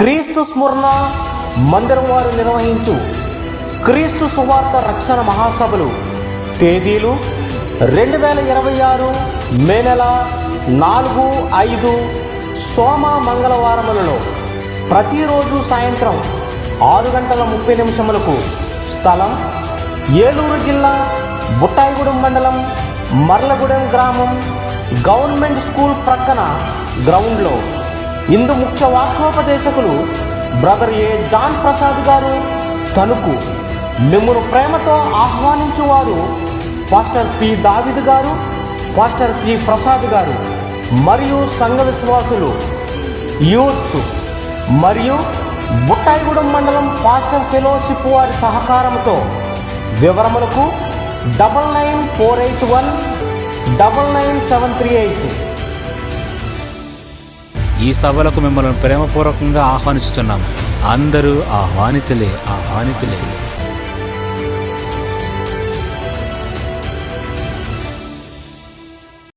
క్రీస్తు స్మరణ మందిరం వారు నిర్వహించు క్రీస్తు సువార్త రక్షణ మహాసభలు తేదీలు 2026 మే నెల 4, 5 సోమ మంగళవారములలో ప్రతిరోజు సాయంత్రం 6:30 స్థలం ఏలూరు జిల్లా బుట్టాయిగూడెం మండలం మర్లగూడెం గ్రామం గవర్నమెంట్ స్కూల్ ప్రక్కన గ్రౌండ్లో. ఇందు ముఖ్య వాక్యోపదేశకులు బ్రదర్ ఏ జాన్ ప్రసాద్ గారు తణుకు. మిమ్మల్ని ప్రేమతో ఆహ్వానించువారు పాస్టర్ పి దావిద్ గారు, పాస్టర్ పి ప్రసాద్ గారు మరియు సంఘ విశ్వాసులు, యూత్ మరియు బుట్టాయిగూడెం మండలం పాస్టర్ ఫెలోషిప్ వారి సహకారంతో. వివరములకు 9948199738. ఈ సభలకు మిమ్మల్ని ప్రేమపూర్వకంగా ఆహ్వానిస్తున్నాము. అందరూ ఆహ్వానితులే.